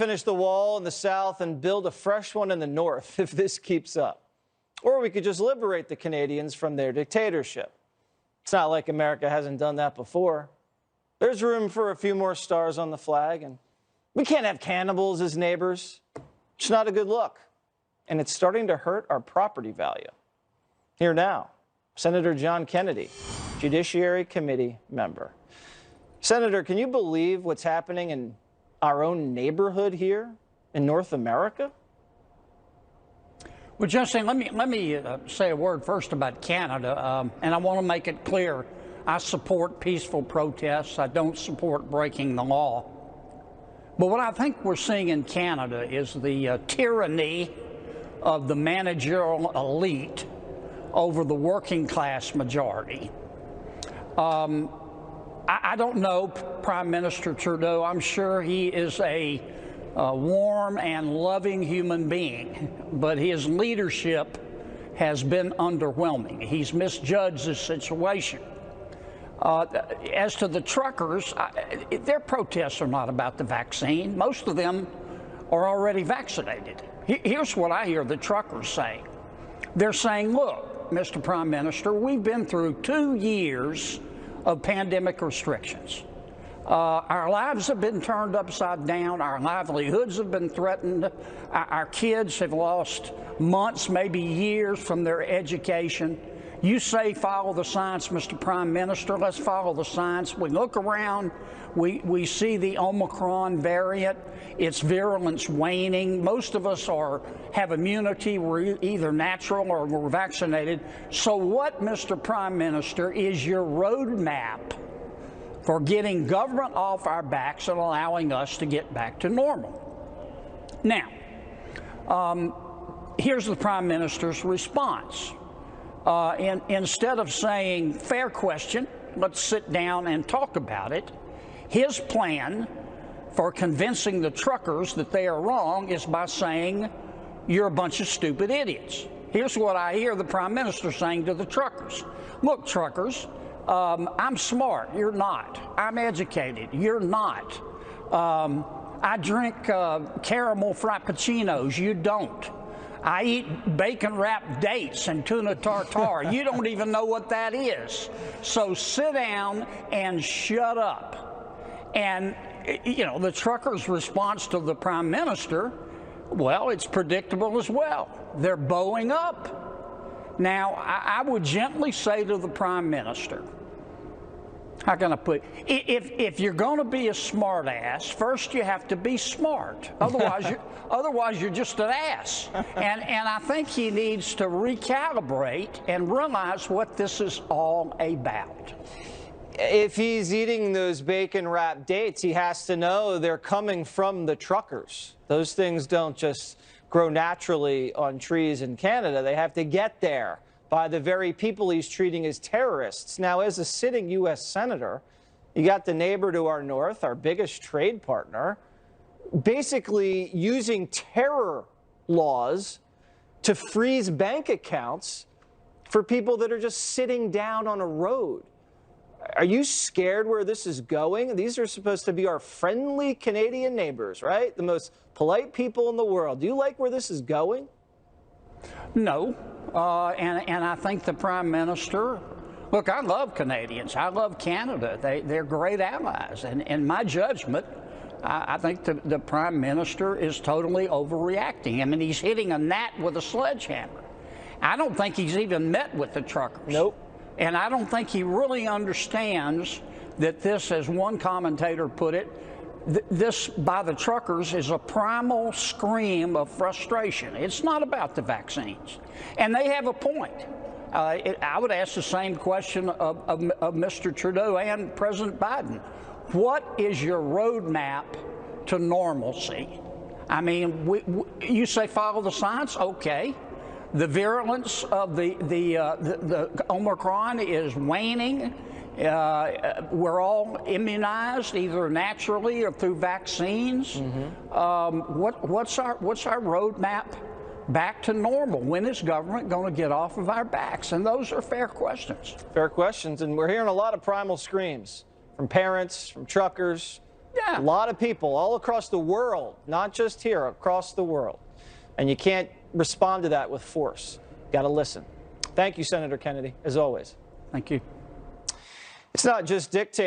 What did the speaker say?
Finish the wall in the south and build a fresh one in the north if this keeps up. Or we could just liberate the Canadians from their dictatorship. It's not like America hasn't done that before. There's room for a few more stars on the flag, and we can't have cannibals as neighbors. It's not a good look, and it's starting to hurt our property value. Here now, Senator John Kennedy, Judiciary Committee member. Senator, can you believe what's happening in our own neighborhood here in North America? Well, Justin, let me say a word first about Canada, and I want to make it clear. I support peaceful protests. I don't support breaking the law. But what I think we're seeing in Canada is the tyranny of the managerial elite over the working class majority. I don't know Prime Minister Trudeau. I'm sure he is a warm and loving human being, but his leadership has been underwhelming. He's misjudged the situation. As to the truckers, their protests are not about the vaccine. Most of them are already vaccinated. Here's what I hear the truckers saying. They're saying, look, Mr. Prime Minister, we've been through 2 years of pandemic restrictions. Our lives have been turned upside down. Our livelihoods have been threatened. Our kids have lost months, maybe years from their education. You say follow the science, Mr. Prime Minister. Let's follow the science. We look around. We see the Omicron variant. Its virulence waning. Most of us have immunity. We're either natural or we're vaccinated. So what, Mr. Prime Minister, is your roadmap for getting government off our backs and allowing us to get back to normal? Now, here's the Prime Minister's response. Instead of saying, fair question, let's sit down and talk about it, his plan for convincing the truckers that they are wrong is by saying, you're a bunch of stupid idiots. Here's what I hear the Prime Minister saying to the truckers. Look, truckers, I'm smart. You're not. I'm educated. You're not. I drink caramel frappuccinos. You don't. I eat bacon-wrapped dates and tuna tartare. You don't even know what that is. So sit down and shut up. And, you know, the truckers' response to the Prime Minister, well, it's predictable as well. They're bowing up. Now, I would gently say to the Prime Minister, how can I put it? If you're going to be a smart ass, first you have to be smart. Otherwise you're just an ass. And I think he needs to recalibrate and realize what this is all about. If he's eating those bacon-wrapped dates, he has to know they're coming from the truckers. Those things don't just grow naturally on trees in Canada. They have to get there by the very people he's treating as terrorists. Now, as a sitting U.S. senator, you got the neighbor to our north, our biggest trade partner, basically using terror laws to freeze bank accounts for people that are just sitting down on a road. Are you scared where this is going? These are supposed to be our friendly Canadian neighbors, right? The most polite people in the world. Do you like where this is going? No. And I think the Prime Minister, look, I love Canadians. I love Canada. They're great allies. And in my judgment, I think the Prime Minister is totally overreacting. I mean, he's hitting a gnat with a sledgehammer. I don't think he's even met with the truckers. Nope. And I don't think he really understands that this, as one commentator put it, this by the truckers is a primal scream of frustration. It's not about the vaccines. And they have a point. I would ask the same question of Mr. Trudeau and President Biden. What is your roadmap to normalcy? I mean, you say follow the science? Okay. The virulence of the Omicron is waning. We're all immunized either naturally or through vaccines. What's our roadmap back to normal? When is government going to get off of our backs? And those are fair questions. Fair questions, and we're hearing a lot of primal screams from parents, from truckers, Yeah. A lot of people all across the world, not just here, across the world. And you can't respond to that with force. Got to listen. Thank you, Senator Kennedy, as always. Thank you. It's not just dictators.